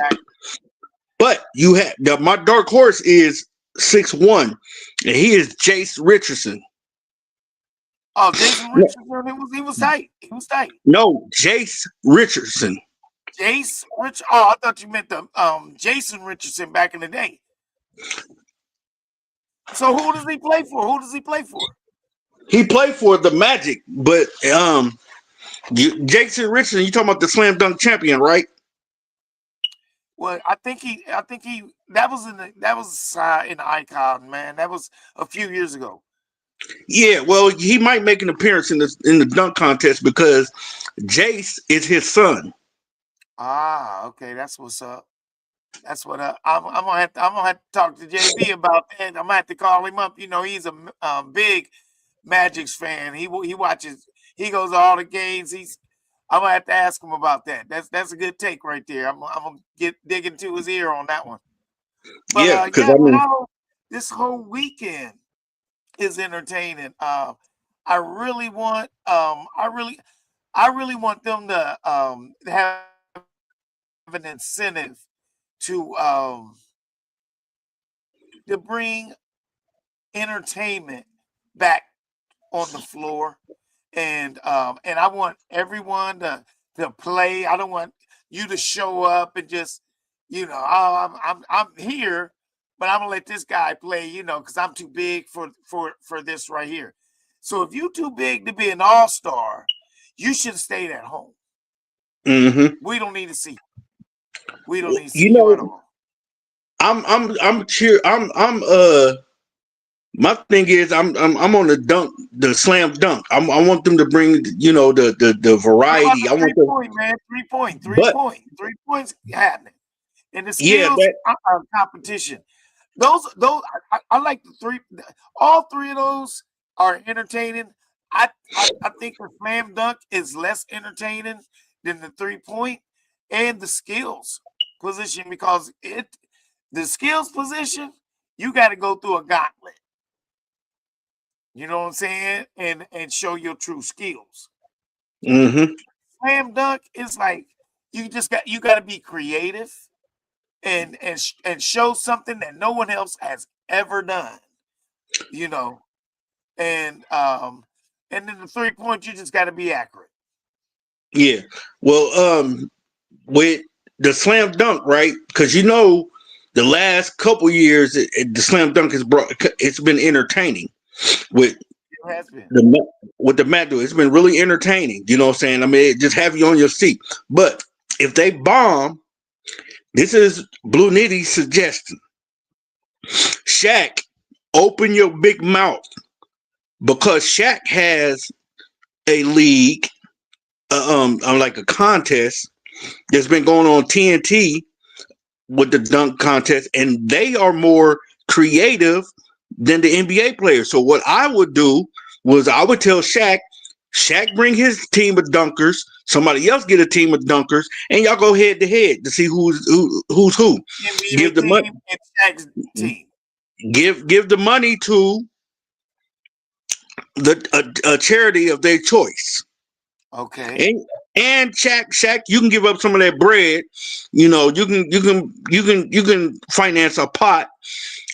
But you have my dark horse is 6'1", and he is Jace Richardson. Oh, Jason Richardson, he was tight. He was tight. No, Jace Richardson. Jace Rich. Oh, I thought you meant the Jason Richardson back in the day. So who does he play for? Who does he play for? He played for the Magic, but Jason Richardson, you talking about the slam dunk champion, right? Well, I think he that was in the Icon, man. That was a few years ago. Yeah, well, he might make an appearance in the dunk contest because Jace is his son. Ah, okay, that's what's up. That's what I'm gonna have to talk to JB about that. I'm gonna have to call him up. He's a big Magic's fan. He watches. He goes to all the games. I'm gonna have to ask him about that. That's a good take right there. I'm gonna dig into his ear on that one. But Yeah, because yeah, I mean, this whole weekend is entertaining. I really want them to have an incentive to bring entertainment back on the floor, and I want everyone to play. I don't want you to show up and just oh, I'm here, but I'm gonna let this guy play, because I'm too big for this right here. So if you too big to be an all-star, you should stay at home. mm-hmm. We don't need to see you. We don't need to see you you at know, all. I'm cheer. I'm My thing is, I'm on the slam dunk. I want them to bring, the What about variety. the I want three them, point, man? but 3 points happening. And the yeah, skills competition. Those I like the three. All three of those are entertaining. I think the slam dunk is less entertaining than the 3 point and the skills position because the skills position you got to go through a gauntlet. You know what I'm saying? And show your true skills. hmm Slam dunk is like you got to be creative and show something that no one else has ever done. you know, and then the 3 point, you just got to be accurate. Yeah. Well, with the slam dunk, right? Because the last couple years, the slam dunk it's been entertaining with It has been. the mat do. It's been really entertaining. You know what I'm saying? I mean, it just have you on your seat. But if they bomb, this is Blue Nitty's suggestion. Shaq, open your big mouth because Shaq has a league, like a contest that's been going on TNT with the dunk contest, and they are more creative than the NBA players. So what I would do was I would tell Shaq bring his team of dunkers, somebody else get a team of dunkers, and y'all go head to head to see who's who. NBA Give the money, team and Shaq's team. give the money to a charity of their choice. Okay. And Shaq, you can give up some of that bread. You can finance a pot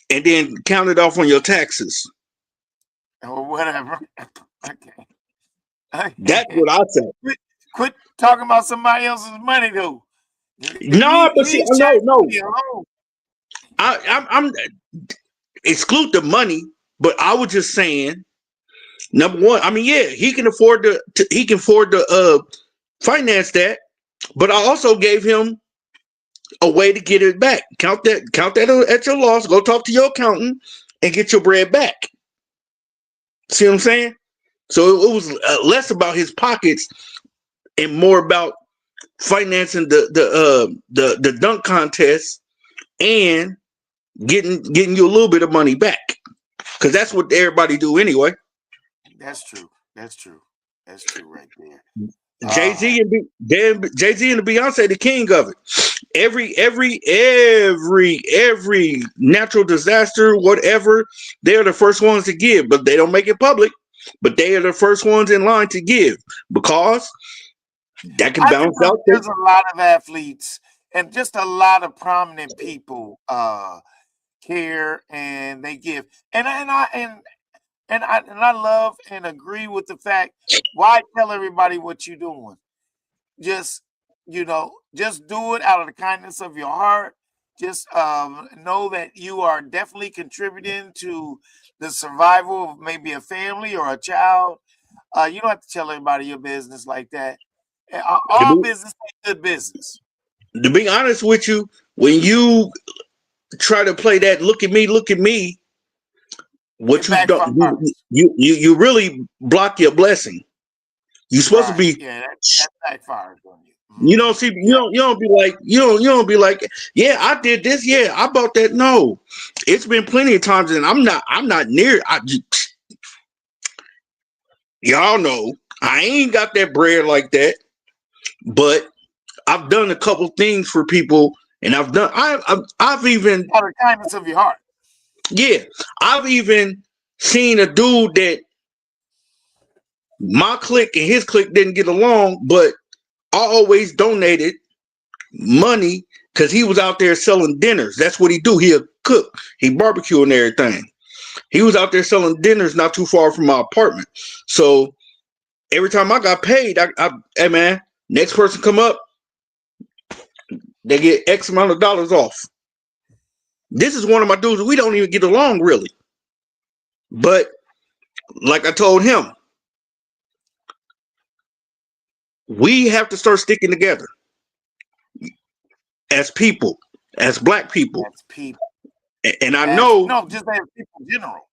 and then count it off on your taxes. Or whatever. Okay. That's what I say. Quit talking about somebody else's money, though. No, but see, no. Alone. I'm exclude the money, but I was just saying. Number one, I mean, yeah, he can afford to finance that, but I also gave him a way to get it back. Count that at your loss. Go talk to your accountant and get your bread back. See what I'm saying? So it was less about his pockets and more about financing the dunk contest and getting you a little bit of money back, because that's what everybody do anyway. That's true. That's true. That's true right there. Jay-Z and Jay-Z and the Beyonce, the king of it. Every natural disaster, whatever, they're the first ones to give, but they don't make it public. But they are the first ones in line to give because that can bounce out. There's a lot of athletes and just a lot of prominent people care and they give. And I love and agree with the fact, why tell everybody what you're doing? Just just do it out of the kindness of your heart. Just know that you are definitely contributing to the survival of maybe a family or a child. You don't have to tell everybody your business like that. All business is good business. To be honest with you, when you try to play that look at me, what you don't you really block your blessing. You're supposed to be that backfires on you. You don't see you don't be like, yeah, I did this, yeah, I bought that. No. It's been plenty of times and I'm not near y'all know I ain't got that bread like that, but I've done a couple things for people, and I've even out of the kindness of your heart. Yeah, I've even seen a dude that my clique and his clique didn't get along, but I always donated money because he was out there selling dinners. That's what he do. He a cook. He barbecue and everything. He was out there selling dinners not too far from my apartment. So every time I got paid, hey man, next person come up, they get X amount of dollars off. This is one of my dudes. We don't even get along really. But like I told him, we have to start sticking together as people, as black people. As people. And I know. No, just as people in general.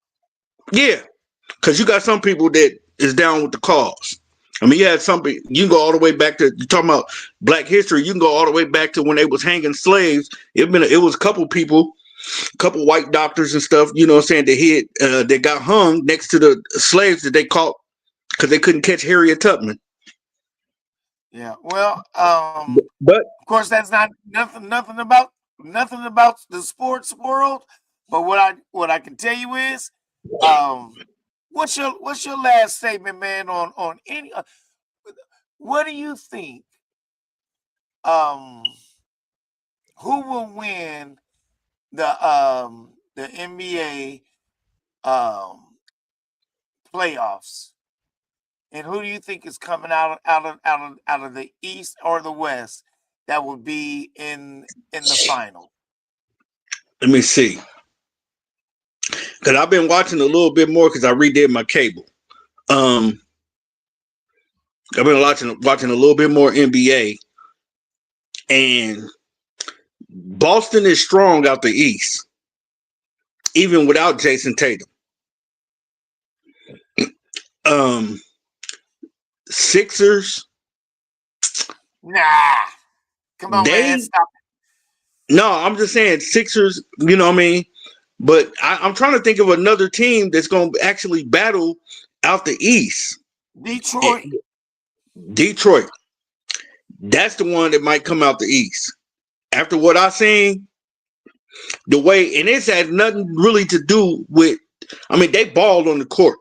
Yeah. Because you got some people that is down with the cause. I mean, you had some people, you can go all the way back to, you're talking about black history, you can go all the way back to when they was hanging slaves. It was a couple people, a couple white doctors and stuff, you know what I'm saying, that got hung next to the slaves that they caught because they couldn't catch Harriet Tubman. Yeah, well, but of course that's not nothing about the sports world. But what I can tell you is, what's your last statement, man, on any? What do you think? Who will win the NBA playoffs. And who do you think is coming out of the East or the West that will be in the final? Let me see. Because I've been watching a little bit more because I redid my cable. I've been watching a little bit more NBA, and Boston is strong out the East, even without Jason Tatum. Sixers. Nah, come on, man, They stop it. No, I'm just saying Sixers, you know what I mean? But I'm trying to think of another team that's going to actually battle out the East. Detroit. Detroit. That's the one that might come out the East. After what I've seen, the way, and it's had nothing really to do with, I mean, they balled on the court.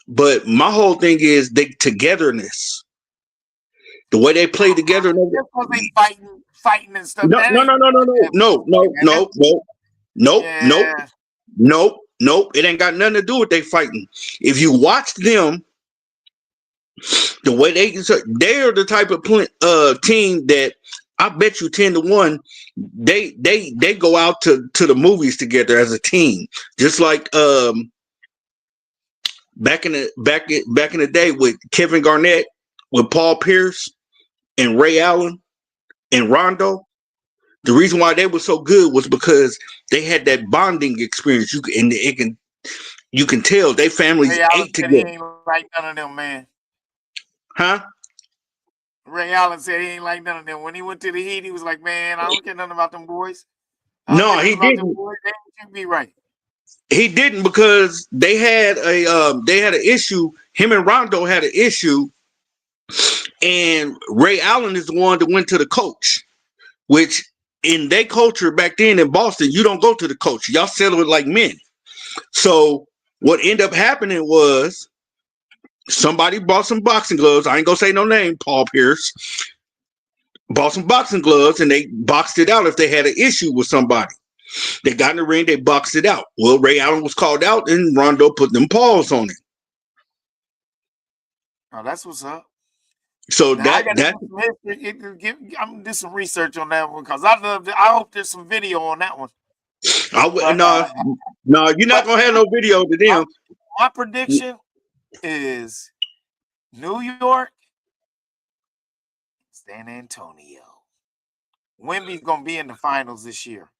But my whole thing is the togetherness. The way they play together. Just because they fighting and stuff. No, That no, ain't no, no, no, no, no, no, no, nope, yeah. nope, nope, nope. It ain't got nothing to do with they fighting. If you watch them, the way they're the type of team that I bet you 10-1 they go out to the movies together as a team, just like back in the day with Kevin Garnett, with Paul Pierce and Ray Allen and Rondo. The reason why they were so good was because they had that bonding experience. You can tell they families Ray Allen ate said he together. ain't like none of them, man. Huh? Ray Allen said he ain't like none of them. When he went to the Heat, he was like, "Man, I don't care nothing about them boys. I don't No, care he nothing about them didn't. boys. They can't be right." He didn't because they had an issue. Him and Rondo had an issue, and Ray Allen is the one that went to the coach. Which in their culture back then in Boston, you don't go to the coach. Y'all settle it like men. So what ended up happening was somebody bought some boxing gloves. I ain't gonna say no name. Paul Pierce bought some boxing gloves, and they boxed it out if they had an issue with somebody. They got in the ring, they boxed it out. Well, Ray Allen was called out, and Rondo put them paws on it. Oh, that's what's up. So Now I that got to do some history. I'm gonna do some research on that one because I hope there's some video on that one. no, you're not gonna have no video to them. My prediction is New York, San Antonio. Wemby's gonna be in the finals this year.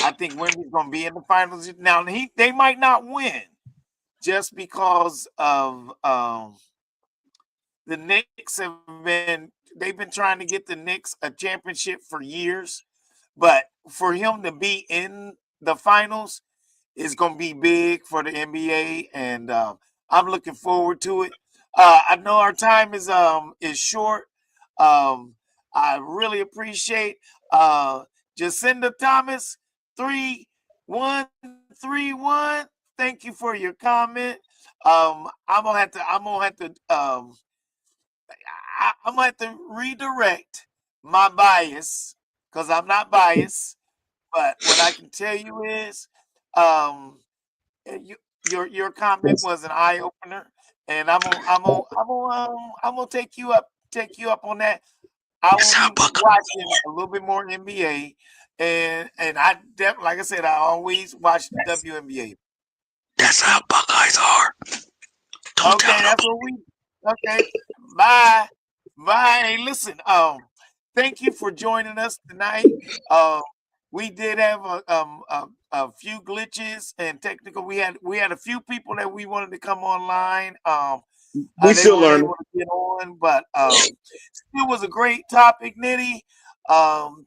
I think Wemby's gonna be in the finals. Now they might not win just because of the Knicks they've been trying to get the Knicks a championship for years, but for him to be in the finals is going to be big for the NBA, and I'm looking forward to it. I know our time is short. I really appreciate Jacinda Thomas 3131. Thank you for your comment. I'm gonna have to redirect my bias because I'm not biased. But what I can tell you is, your comment was an eye opener, and I'm gonna take you up on that. I will be watching a little bit more NBA, and I like I said, I always watch the WNBA. That's how Buckeyes are. Okay, that's what we. Okay, bye. Hey, listen. Thank you for joining us tonight. We did have a few glitches and technical. We had a few people that we wanted to come online. We they still weren't learning. able to get on, but still was a great topic, Nitty.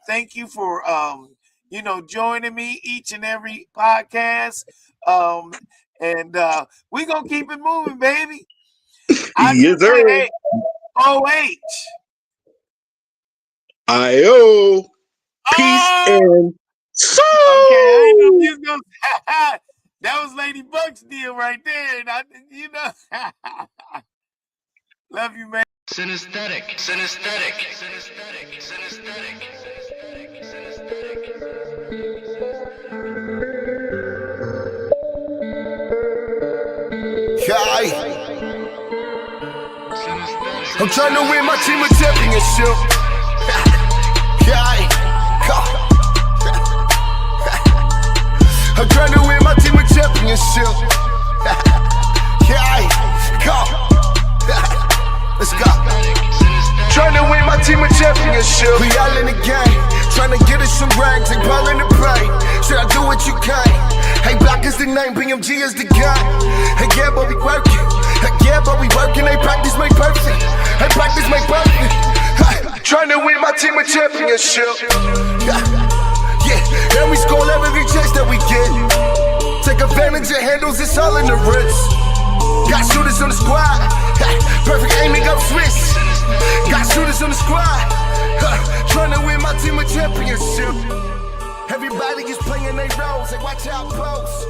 Thank you for joining me each and every podcast. And we're gonna keep it moving, baby. I Yes, just say, sir. hey, OH. IO. Peace and soul. Okay, I didn't know if you was gonna that was Lady Buck's deal right there. And love you, man. Synesthetic, synesthetic, synesthetic, synesthetic, synesthetic, synesthetic. Yeah, I'm trying to win my team a championship. Yeah, I'm trying to win my team a championship. Yeah, let's go. Trying to win my team a championship. We all in the game, trying to get us some ranks. They ballin' to pray. Should I do what you can? Hey, Block is the name, BMG is the guy. Hey, yeah, but we working. Hey, yeah, but we working. Hey, practice make perfect. Hey, practice make perfect. Trying to win my team a championship. Yeah, and we score every chance that we get. Take advantage of handles, it's all in the wrist. Got shooters on the squad. Perfect aiming up Swiss. Got shooters on the squad. Trying to win my team a championship. Everybody is playing their roles. Hey, watch out, pose.